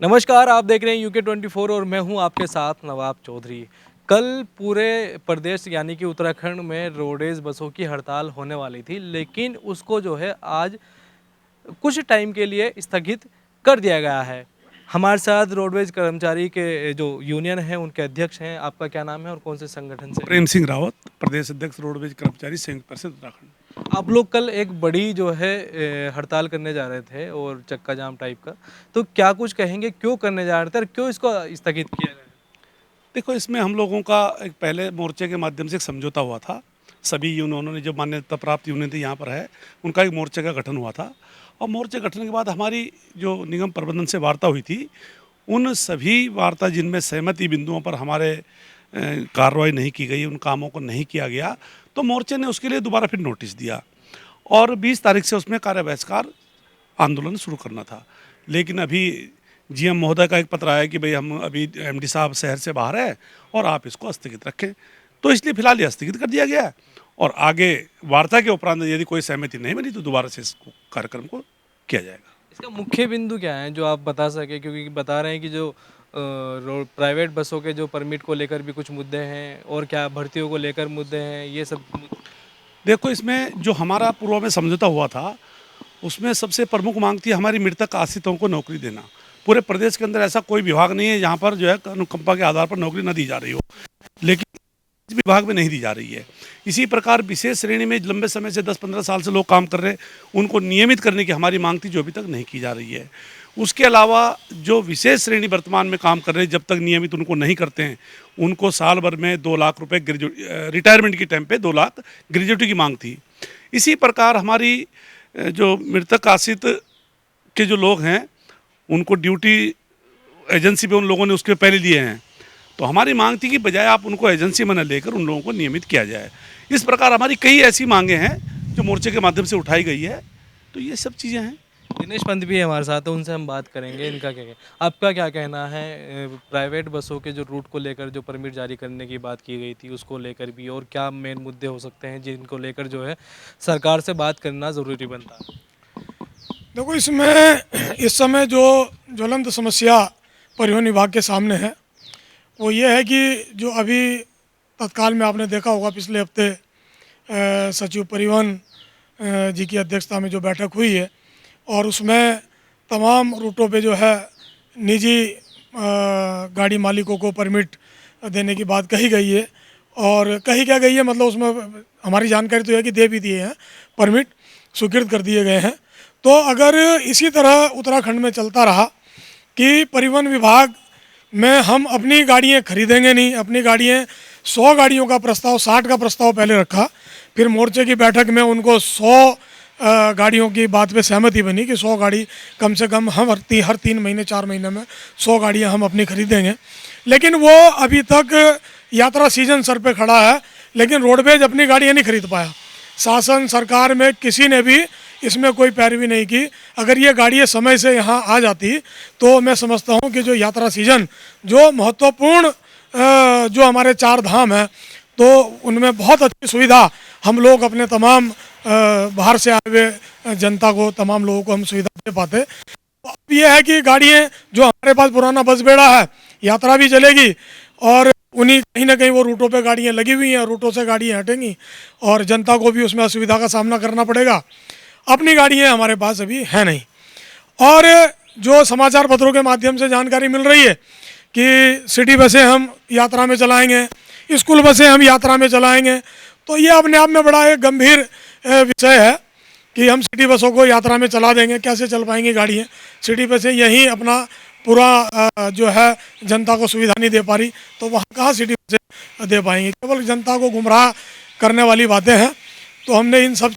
नमस्कार, आप देख रहे हैं UK24 और मैं हूं आपके साथ नवाब चौधरी। कल पूरे प्रदेश यानी कि उत्तराखंड में रोडवेज बसों की हड़ताल होने वाली थी, लेकिन उसको जो है आज कुछ टाइम के लिए स्थगित कर दिया गया है। हमारे साथ रोडवेज कर्मचारी के जो यूनियन है उनके अध्यक्ष हैं। आपका क्या नाम है और कौन से संगठन से? प्रेम सिंह रावत, प्रदेश अध्यक्ष रोडवेज कर्मचारी संयुक्त परिषद उत्तराखंड। आप लोग कल एक बड़ी जो है हड़ताल करने जा रहे थे और चक्का जाम टाइप का, तो क्या कुछ कहेंगे क्यों करने जा रहे थे और क्यों इसको स्थगित किया गया? देखो, इसमें हम लोगों का एक पहले मोर्चे के माध्यम से एक समझौता हुआ था। सभी यूनियनों ने, जो मान्यता प्राप्त यूनियन थी यहाँ पर है, उनका एक मोर्चे का गठन हुआ था। और मोर्चे गठन के बाद हमारी जो निगम प्रबंधन से वार्ता हुई थी, उन सभी वार्ता जिनमें सहमति बिंदुओं पर हमारे कार्रवाई नहीं की गई, उन कामों को नहीं किया गया, तो मोर्चे ने उसके लिए दोबारा फिर नोटिस दिया और 20 तारीख से उसमें कार्य बहिष्कार आंदोलन शुरू करना था। लेकिन अभी जीएम महोदय का एक पत्र आया कि भाई हम अभी एमडी साहब शहर से बाहर है और आप इसको स्थगित रखें, तो इसलिए फिलहाल ये स्थगित कर दिया गया है। और आगे वार्ता के उपरांत यदि कोई सहमति नहीं बनी तो दोबारा से इस कार्यक्रम को किया जाएगा। इसका मुख्य बिंदु क्या है जो आप बता सके, क्योंकि बता रहे हैं कि जो रोड प्राइवेट बसों के जो परमिट को लेकर भी कुछ मुद्दे हैं और क्या भर्तियों को लेकर मुद्दे हैं, ये सब देखो, इसमें जो हमारा पूर्व में समझौता हुआ था, उसमें सबसे प्रमुख मांग थी हमारी मृतक आश्रितों को नौकरी देना। पूरे प्रदेश के अंदर ऐसा कोई विभाग नहीं है जहाँ पर जो है अनुकंपा के आधार पर नौकरी न दी जा रही हो, लेकिन इस विभाग में नहीं दी जा रही है। इसी प्रकार विशेष श्रेणी में लंबे समय से 10-15 साल से लोग काम कर रहे हैं, उनको नियमित करने की हमारी मांग थी, जो अभी तक नहीं की जा रही है। उसके अलावा जो विशेष श्रेणी वर्तमान में काम कर रहे हैं, जब तक नियमित उनको नहीं करते हैं, उनको साल भर में 2 लाख रुपए रिटायरमेंट के टाइम पे 2 लाख ग्रेजुएटी की मांग थी। इसी प्रकार हमारी जो मृतक आश्रित के जो लोग हैं, उनको ड्यूटी एजेंसी पे उन लोगों ने उसके पहले लिए हैं, तो हमारी मांग थी कि बजाय आप उनको एजेंसी में न लेकर उन लोगों को नियमित किया जाए। इस प्रकार हमारी कई ऐसी मांगें हैं जो मोर्चे के माध्यम से उठाई गई है। तो ये सब चीज़ें हैं। दिनेश पंत भी हमारे साथ है, उनसे हम बात करेंगे। इनका क्या आपका क्या कहना है प्राइवेट बसों के जो रूट को लेकर जो परमिट जारी करने की बात की गई थी उसको लेकर भी, और क्या मेन मुद्दे हो सकते हैं जिनको लेकर जो है सरकार से बात करना ज़रूरी बनता है? देखो, इसमें इस समय जो ज्वलंत समस्या परिवहन विभाग के सामने है वो ये है कि जो अभी तत्काल में आपने देखा होगा, पिछले हफ्ते सचिव परिवहन जी की अध्यक्षता में जो बैठक हुई है, और उसमें तमाम रूटों पे जो है निजी गाड़ी मालिकों को परमिट देने की बात कही गई है। और कही क्या गई है, मतलब उसमें हमारी जानकारी तो है कि दे भी दिए हैं, परमिट स्वीकृत कर दिए गए हैं। तो अगर इसी तरह उत्तराखंड में चलता रहा कि परिवहन विभाग में हम अपनी गाड़ियाँ खरीदेंगे नहीं, अपनी गाड़ियाँ 100 गाड़ियों का प्रस्ताव, 60 का प्रस्ताव पहले रखा, फिर मोर्चे की बैठक में उनको 100 गाड़ियों की बात पे सहमति बनी कि 100 गाड़ी कम से कम हम हर 3 महीने 4 महीने में 100 गाड़ियाँ हम अपनी खरीदेंगे। लेकिन वो अभी तक यात्रा सीजन सर पे खड़ा है, लेकिन रोडवेज अपनी गाड़ियाँ नहीं खरीद पाया। शासन सरकार में किसी ने भी इसमें कोई पैरवी नहीं की। अगर ये गाड़ियाँ समय से यहाँ आ जाती तो मैं समझता हूँ कि जो यात्रा सीजन, जो महत्वपूर्ण जो हमारे 4 धाम हैं, तो उनमें बहुत अच्छी सुविधा हम लोग अपने तमाम बाहर से आए हुए जनता को, तमाम लोगों को हम सुविधा दे पाते। तो अब ये है कि गाड़ियाँ जो हमारे पास पुराना बस बेड़ा है, यात्रा भी चलेगी और उन्हीं कहीं ना कहीं वो रूटों पे गाड़ियाँ लगी हुई हैं, रूटों से गाड़ियाँ हटेंगी और जनता को भी उसमें असुविधा का सामना करना पड़ेगा। अपनी गाड़ियाँ हमारे पास अभी हैं नहीं। और जो समाचार पत्रों के माध्यम से जानकारी मिल रही है कि सिटी बसें हम यात्रा में चलाएंगे, स्कूल बसें हम यात्रा में चलाएंगे, तो ये अपने आप में बड़ा एक गंभीर विषय है कि हम सिटी बसों को यात्रा में चला देंगे। कैसे चल पाएंगी गाड़ियाँ? सिटी बसें यहीं अपना पूरा जो है जनता को सुविधा नहीं दे पा रही, तो वहाँ कहाँ सिटी बसें दे पाएंगी? केवल जनता को गुमराह करने वाली बातें हैं। तो हमने इन सब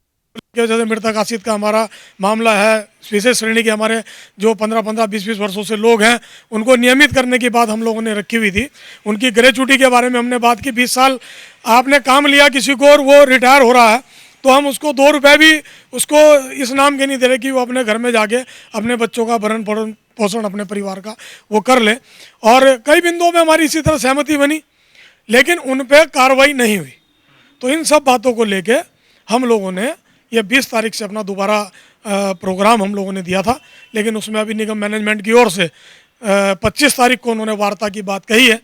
की वजह से मृतक आश्रित का हमारा मामला है, विशेष श्रेणी के हमारे जो 15-15, 20-20 वर्षों से लोग हैं, उनको नियमित करने की बात हम लोगों ने रखी हुई थी। उनकी ग्रेच्युटी के बारे में हमने बात की। 20 साल आपने काम लिया किसी को और वो रिटायर हो रहा है, तो हम उसको 2 रुपये भी उसको इस नाम के नहीं दे रहे कि वो अपने घर में जाके अपने बच्चों का भरण पोषण अपने परिवार का वो कर ले। और कई बिंदुओं में हमारी इसी तरह सहमति बनी, लेकिन उन पर कार्रवाई नहीं हुई। तो इन सब बातों को लेके हम लोगों ने ये 20 तारीख से अपना दोबारा प्रोग्राम हम लोगों ने दिया था, लेकिन उसमें अभी निगम मैनेजमेंट की ओर से 25 तारीख को उन्होंने वार्ता की बात कही है।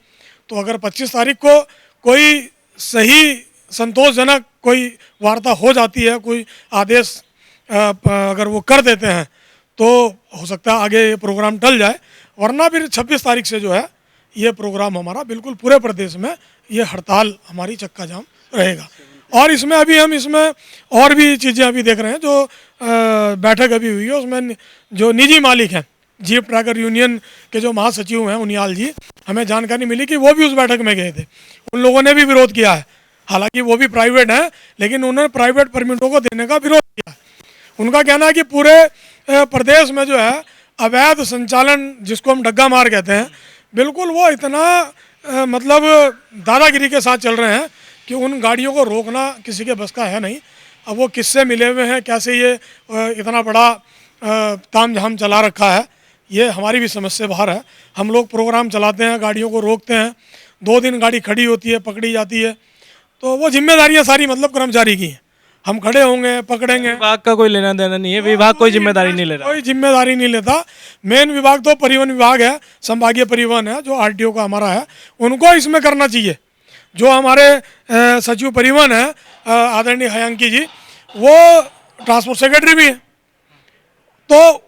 तो अगर 25 तारीख को कोई सही संतोषजनक कोई वार्ता हो जाती है, कोई आदेश अगर वो कर देते हैं तो हो सकता है आगे ये प्रोग्राम टल जाए, वरना फिर 26 तारीख से जो है ये प्रोग्राम हमारा बिल्कुल पूरे प्रदेश में ये हड़ताल हमारी चक्का जाम रहेगा। और इसमें अभी हम इसमें और भी चीज़ें अभी देख रहे हैं, जो बैठक अभी हुई है उसमें जो निजी मालिक हैं, जीप ट्रैकर यूनियन के जो महासचिव हैं उनियाल जी, हमें जानकारी मिली कि वो भी उस बैठक में गए थे। उन लोगों ने भी विरोध किया है, हालांकि वो भी प्राइवेट हैं, लेकिन उन्होंने प्राइवेट परमिटों को देने का विरोध किया है। उनका कहना है कि पूरे प्रदेश में जो है अवैध संचालन, जिसको हम डग्गा मार कहते हैं, बिल्कुल वो इतना मतलब दादागिरी के साथ चल रहे हैं कि उन गाड़ियों को रोकना किसी के बस का है नहीं। अब वो किससे मिले हुए हैं, कैसे ये इतना बड़ा तामझाम चला रखा है, ये हमारी भी समझ से बाहर है। हम लोग प्रोग्राम चलाते हैं, गाड़ियों को रोकते हैं, 2 दिन गाड़ी खड़ी होती है, पकड़ी जाती है, तो वो जिम्मेदारियां सारी मतलब कर्मचारी की हैं। हम खड़े होंगे, पकड़ेंगे, विभाग का कोई लेना देना नहीं है, विभाग कोई जिम्मेदारी नहीं ले रहा। कोई जिम्मेदारी नहीं लेता। मेन विभाग तो परिवहन विभाग है, संभागीय परिवहन है, जो आरटीओ का हमारा है, उनको इसमें करना चाहिए। जो हमारे सचिव परिवहन है आदरणीय हयांकी जी, वो ट्रांसपोर्ट सेक्रेटरी भी हैं, तो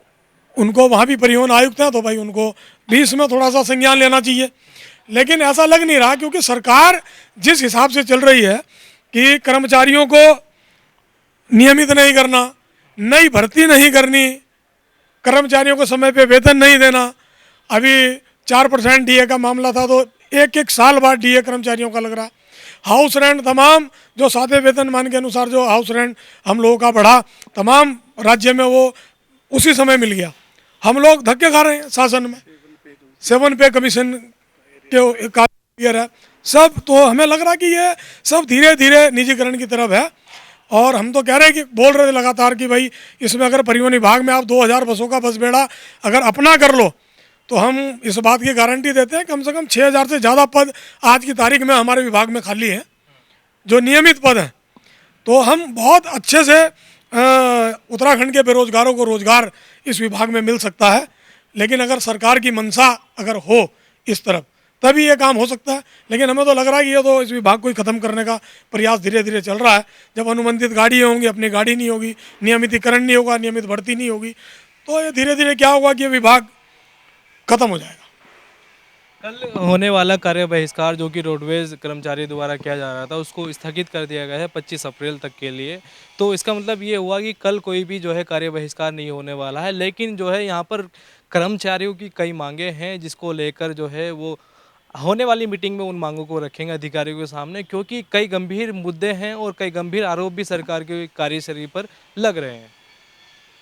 उनको वहाँ भी परिवहन आयुक्त हैं, तो भाई उनको भी इसमें थोड़ा सा संज्ञान लेना चाहिए। लेकिन ऐसा लग नहीं रहा, क्योंकि सरकार जिस हिसाब से चल रही है कि कर्मचारियों को नियमित नहीं करना, नई भर्ती नहीं करनी, कर्मचारियों को समय पे वेतन नहीं देना। अभी 4% डीए का मामला था, तो एक साल बाद डीए कर्मचारियों का लग रहा। हाउस रेंट तमाम जो 7वें वेतनमान के अनुसार जो हाउस रेंट हम लोगों का बढ़ा, तमाम राज्य में वो उसी समय मिल गया। हम लोग धक्के खा रहे हैं शासन में, 7 पे कमीशन के कार्य है सब। तो हमें लग रहा कि ये सब धीरे धीरे निजीकरण की तरफ है। और हम तो कह रहे हैं कि बोल रहे थे लगातार कि भाई इसमें अगर परिवहन विभाग में आप 2000 बसों का बस बेड़ा अगर अपना कर लो, तो हम इस बात की गारंटी देते हैं कम से कम 6000 से ज़्यादा पद आज की तारीख में हमारे विभाग में खाली हैं, जो नियमित पद हैं। तो हम बहुत अच्छे से उत्तराखंड के बेरोजगारों को रोजगार इस विभाग में मिल सकता है। लेकिन अगर सरकार की मंशा अगर हो इस तरफ, तभी ये काम हो सकता है। लेकिन हमें तो लग रहा है कि ये तो इस विभाग को ही ख़त्म करने का प्रयास धीरे धीरे चल रहा है। जब अनुबंधित गाड़ी होंगी, अपनी गाड़ी नहीं होगी, नियमितीकरण नहीं होगा, नियमित भर्ती नहीं होगी, तो ये धीरे धीरे क्या होगा कि ये विभाग खत्म हो जाएगा। कल होने वाला कार्य बहिष्कार जो कि रोडवेज कर्मचारी द्वारा किया जा रहा था, उसको स्थगित कर दिया गया है 25 अप्रैल तक के लिए। तो इसका मतलब ये हुआ कि कल कोई भी जो है कार्य बहिष्कार नहीं होने वाला है। लेकिन जो है यहाँ पर कर्मचारियों की कई मांगे हैं, जिसको लेकर जो है वो होने वाली मीटिंग में उन मांगों को रखेंगे अधिकारियों के सामने, क्योंकि कई गंभीर मुद्दे हैं और कई गंभीर आरोप भी सरकार की कार्यशैली पर लग रहे हैं।